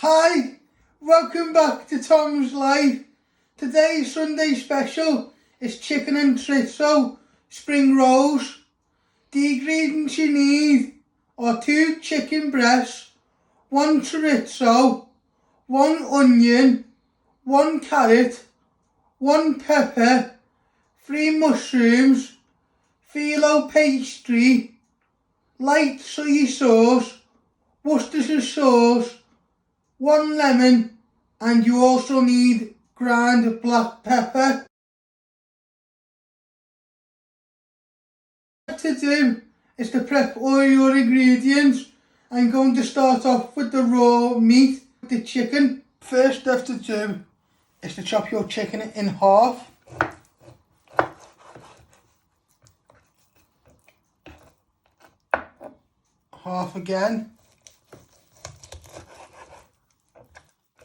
Hi, welcome back to Tom's Life. Today's Sunday special is chicken and chorizo spring rolls. The ingredients you need are 2 chicken breasts, 1 chorizo, 1 onion, 1 carrot, 1 pepper, 3 mushrooms, Filo Pastry, light soy sauce, Worcestershire Sauce, 1 lemon, and you also need ground black pepper. What to do is to prep all your ingredients. I'm going to start off with the raw meat, the chicken. First step to do is to chop your chicken in half. Half again.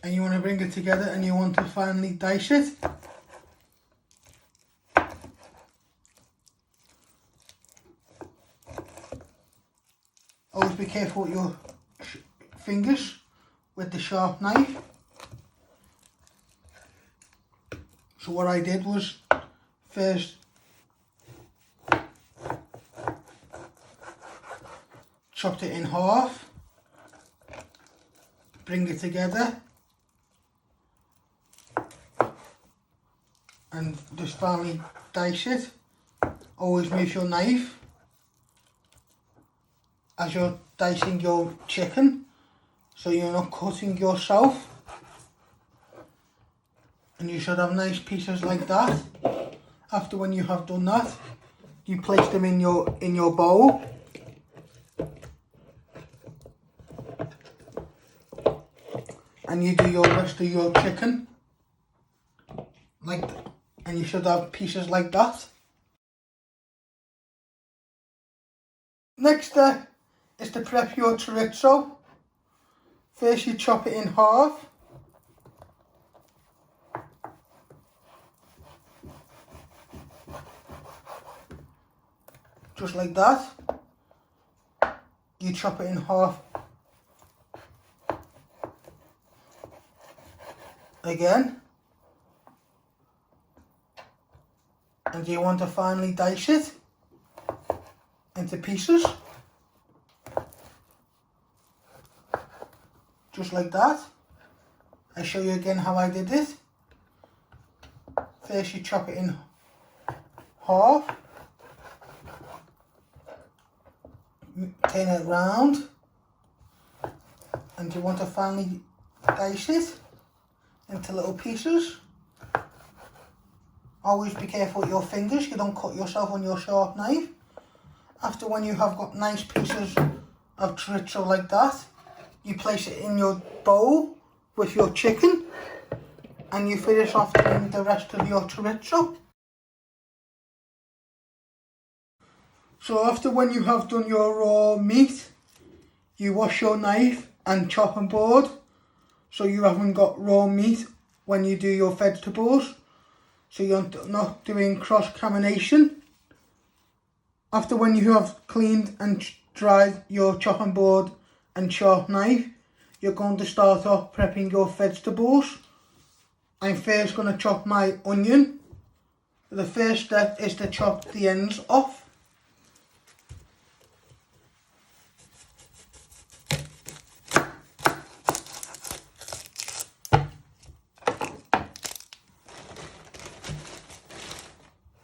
And you want to bring it together and you want to finally dice it. Always be careful with your fingers with the sharp knife. So what I did was first chopped it in half, bring it together, and just finally dice it. Always move your knife as you're dicing your chicken, so you're not cutting yourself. And you should have nice pieces like that. After when you have done that, you place them in your bowl. And you do your rest of your chicken like that. And you should have pieces like that. Next step is to prep your chorizo. First you chop it in half. Just like that. You chop it in half again. And you want to finally dice it into pieces. Just like that. I'll show you again how I did it. First you chop it in half. Turn it round. And you want to finally dice it into little pieces. Always be careful with your fingers, you don't cut yourself on your sharp knife. After when you have got nice pieces of chorizo like that, you place it in your bowl with your chicken and you finish off doing the rest of your chorizo. So after when you have done your raw meat, you wash your knife and chopping board so you haven't got raw meat when you do your vegetables. So you're not doing cross-contamination. After when you have cleaned and dried your chopping board and sharp knife, you're going to start off prepping your vegetables. I'm first going to chop my onion. The first step is to chop the ends off.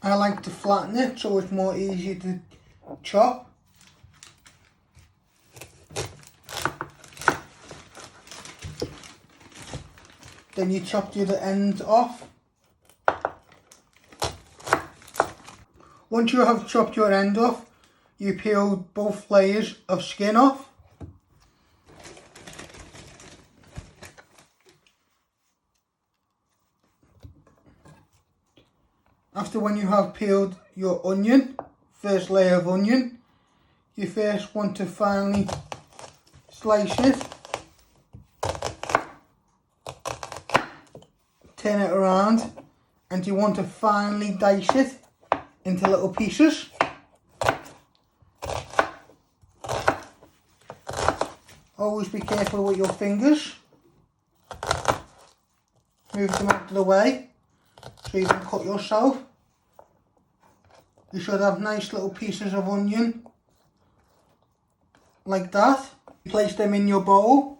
I like to flatten it so it's more easy to chop. Then you chop the other end off. Once you have chopped your end off, you peel both layers of skin off. After when you have peeled your onion, first layer of onion, you first want to finally slice it, turn it around, and you want to finally dice it into little pieces. Always be careful with your fingers. move them out of the way so you can cut yourself. You should have nice little pieces of onion like that. Place them in your bowl.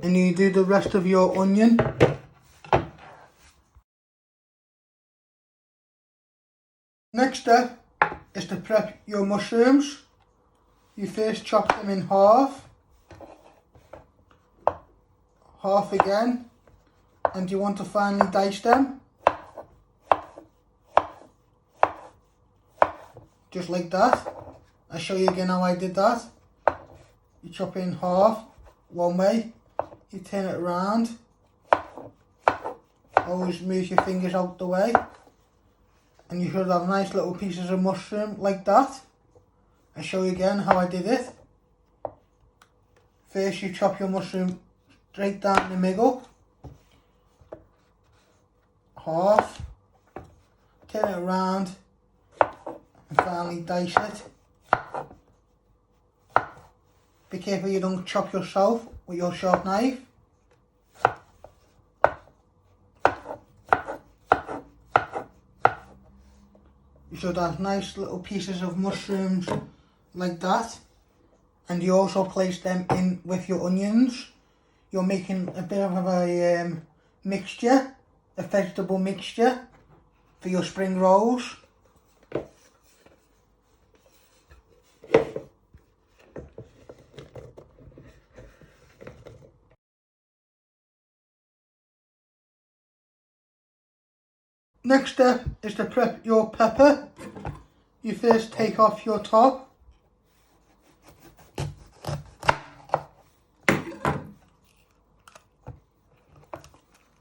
And you do the rest of your onion. Next step is to prep your mushrooms. You first chop them in half. Half again. And you want to finely dice them. Just like that. I'll show you again how I did that. You chop it in half one way. You turn it around. Always move your fingers out the way. And you should have nice little pieces of mushroom like that. I'll show you again how I did it. First you chop your mushroom straight down the middle. Half. Turn it around. And finally dice it. Be careful you don't chop yourself with your sharp knife. You should have nice little pieces of mushrooms like that. And you also place them in with your onions. You're making a bit of a mixture, a vegetable mixture for your spring rolls. Next step is to prep your pepper. You first take off your top.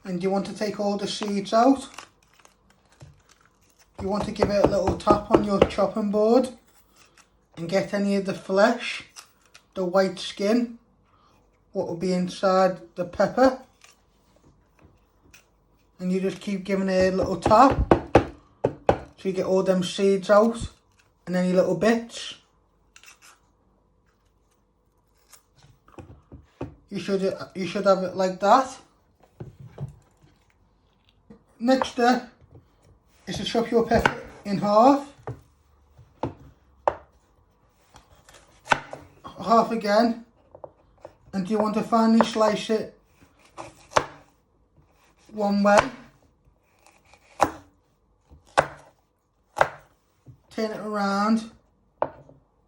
And you want to take all the seeds out. You want to give it a little tap on your chopping board and get any of the flesh, the white skin, what will be inside the pepper. And you just keep giving it a little tap so you get all them seeds out and any little bits. You should have it like that. Next step is to chop your pepper in half. Half again. And you want to finely slice it one way. Turn it around.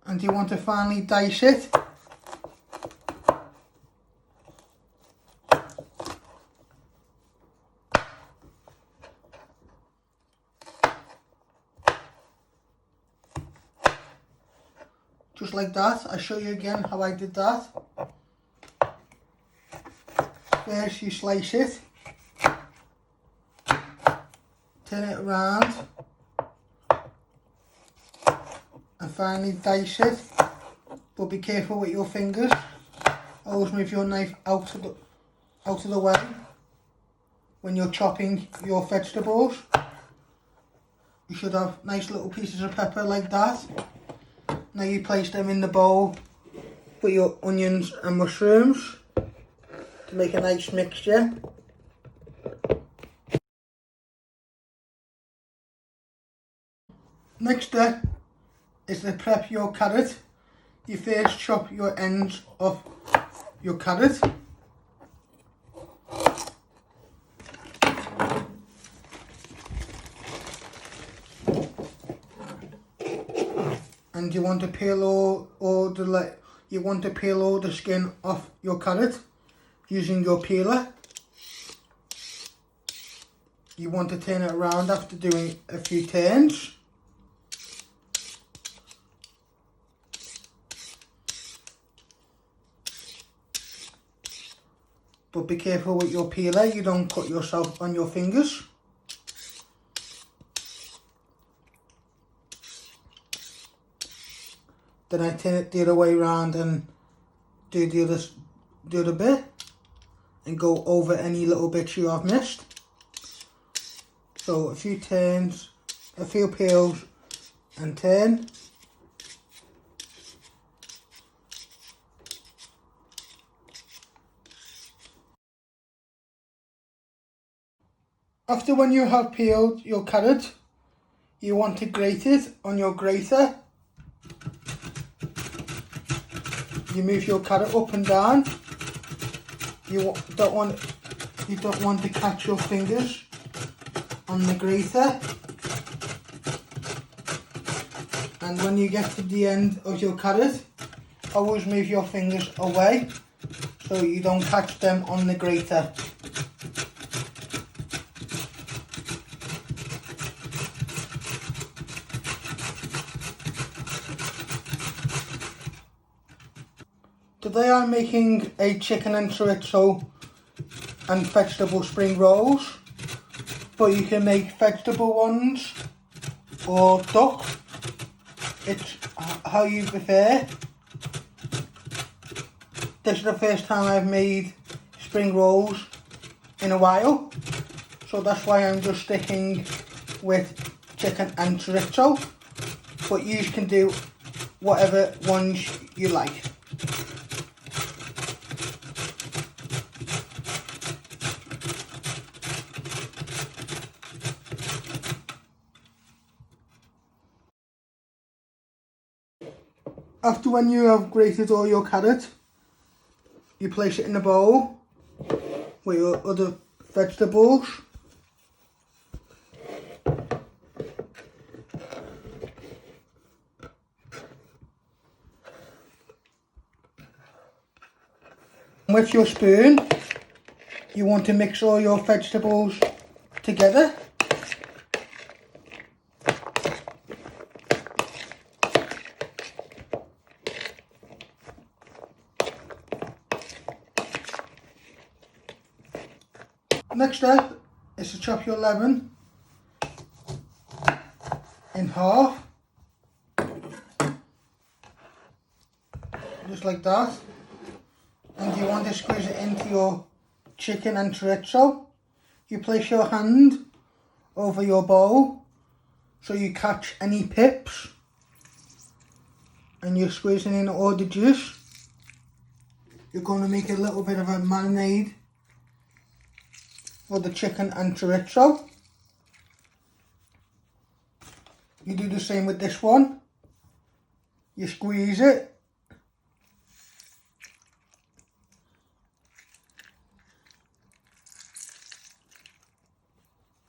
And you want to finally dice it. Just like that. I'll show you again how I did that. First you slice it. Turn it around. And finally dice it. But be careful with your fingers. Always move your knife out of the way when you're chopping your vegetables. You should have nice little pieces of pepper like that. Now you place them in the bowl with your onions and mushrooms to make a nice mixture. Next step is to prep your carrot. You first chop your ends of your carrot. And you want to peel all the skin off your carrot using your peeler. You want to turn it around after doing a few turns. But be careful with your peeler, you don't cut yourself on your fingers. Then I turn it the other way around and do the other bit and go over any little bits you have missed. So a few turns, a few peels and turn. After when you have peeled your carrot, you want to grate it on your grater. You move your carrot up and down. You don't want to catch your fingers on the grater. And when you get to the end of your carrot, always move your fingers away so you don't catch them on the grater. Today I'm making a chicken and chorizo and vegetable spring rolls, but you can make vegetable ones or duck. It's how you prefer. This is the first time I've made spring rolls in a while, so that's why I'm just sticking with chicken and chorizo, but you can do whatever ones you like. After when you have grated all your carrot, you place it in a bowl with your other vegetables. With your spoon, you want to mix all your vegetables together. Next step is to chop your lemon in half, just like that, and you want to squeeze it into your chicken and chorizo. You place your hand over your bowl so you catch any pips, and you're squeezing in all the juice. You're going to make a little bit of a marinade for the chicken and chorizo. You do the same with this one. You squeeze it.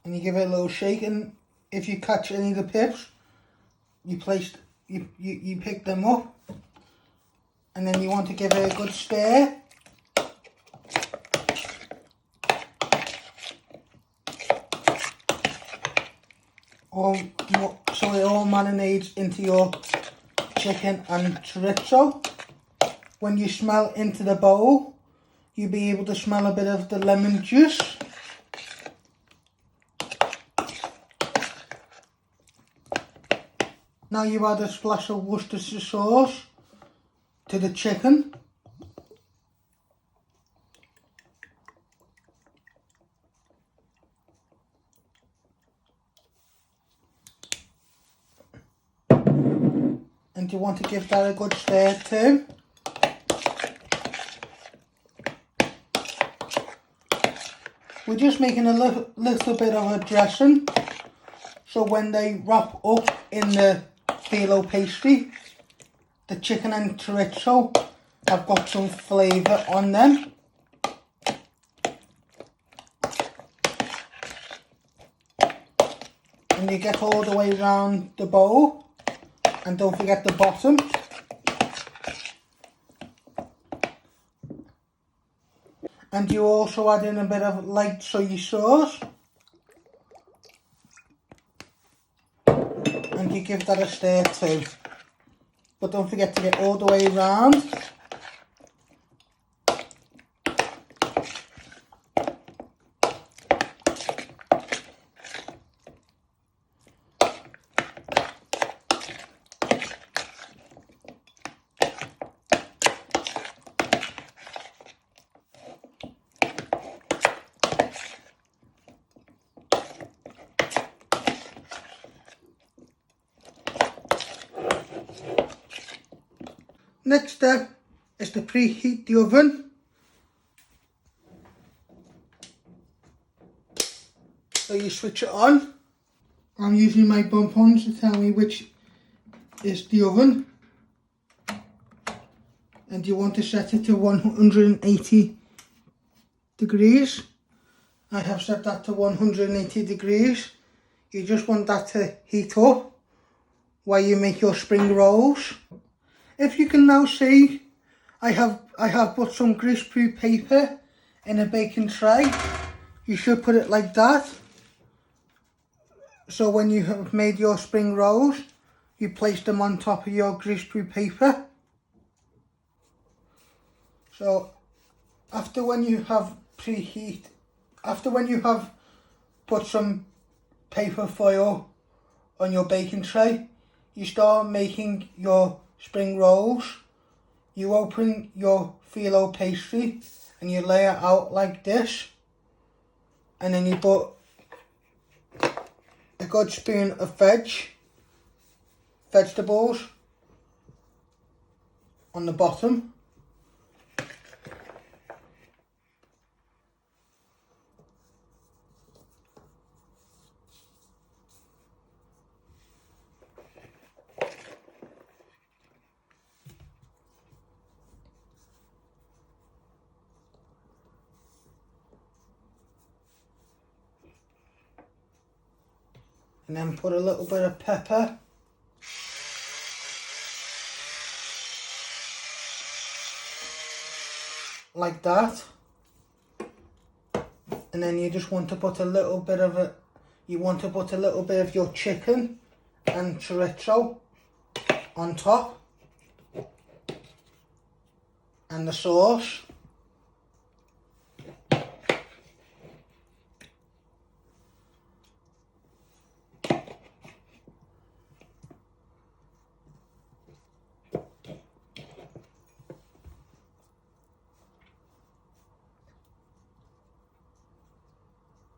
And you give it a little shake, and if you catch any of the pips, you pick them up, and then you want to give it a good stir. So it all marinades into your chicken and chorizo. When you smell into the bowl, you'll be able to smell a bit of the lemon juice. Now you add a splash of Worcestershire sauce to the chicken. And you want to give that a good stir too. We're just making a little bit of a dressing, so when they wrap up in the Filo Pastry, the chicken and chorizo have got some flavour on them. And you get all the way around the bowl. And don't forget the bottom. And you also add in a bit of light soy sauce. And you give that a stir too. But don't forget to get all the way around. Next step is to preheat the oven. So you switch it on. I'm using my bumpons to tell me which is the oven. And you want to set it to 180 degrees. I have set that to 180 degrees. You just want that to heat up while you make your spring rolls. If you can now see, I have put some greaseproof paper in a baking tray. You should put it like that. So when you have made your spring rolls, you place them on top of your greaseproof paper. So after when you have put some paper foil on your baking tray, you start making your spring rolls. You open your Filo pastry and you lay it out like this, and then you put a good spoon of vegetables on the bottom. And then put a little bit of pepper. Like that. And then you just want to put a little bit of your chicken and chorizo on top. And the sauce.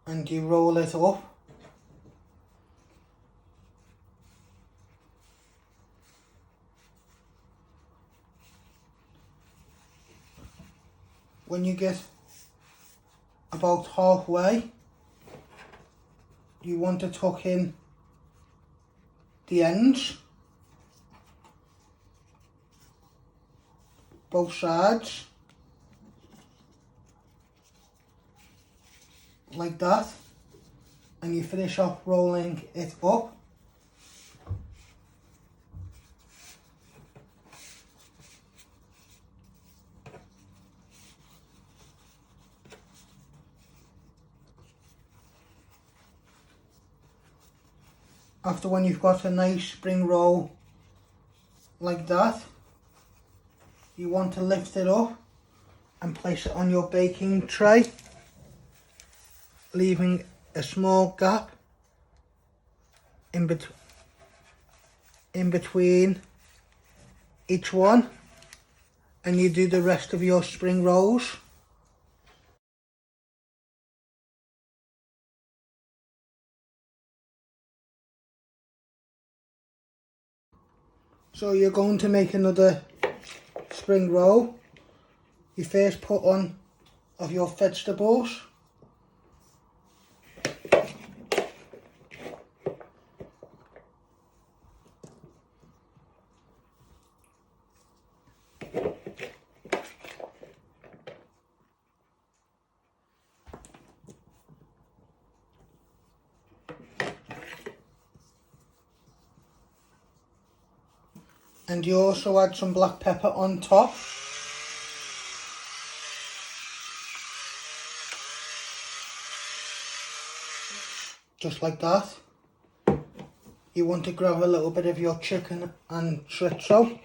And you roll it up. When you get about halfway, you want to tuck in the ends, both sides, like that, and you finish off rolling it up. After when you've got a nice spring roll like that, you want to lift it up and place it on your baking tray, leaving a small gap in between each one, and you do the rest of your spring rolls. So you're going to make another spring roll. You first put on of your vegetables. And you also add some black pepper on top. Just like that. You want to grab a little bit of your chicken and chorizo.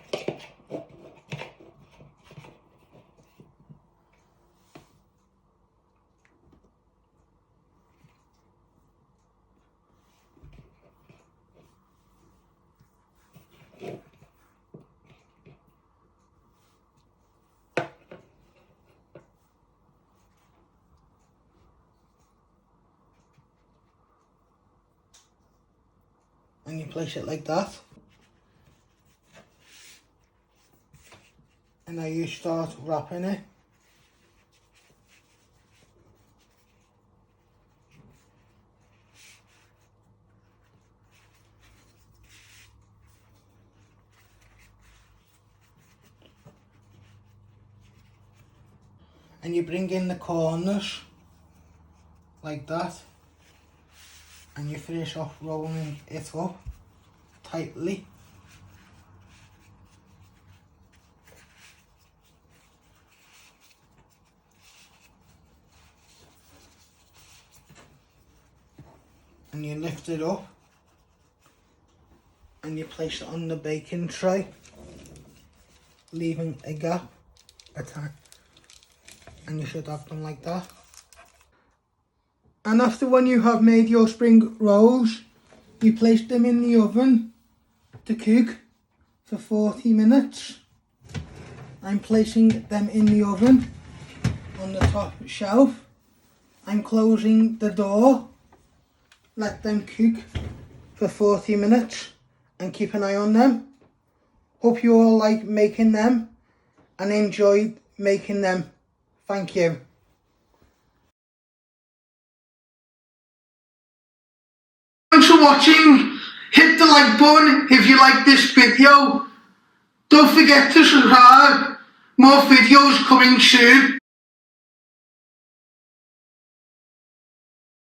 And you place it like that. And now you start wrapping it. and you bring in the corners like that, and you finish off rolling it up tightly. And you lift it up and you place it on the baking tray, leaving a gap, and you should have them like that. And after when you have made your spring rolls, you place them in the oven to cook for 40 minutes. I'm placing them in the oven on the top shelf. I'm closing the door. Let them cook for 40 minutes and keep an eye on them. Hope you all like making them and enjoyed making them. Thank you. Thanks for watching. Hit the like button if you like this video. Don't forget to subscribe. More videos coming soon.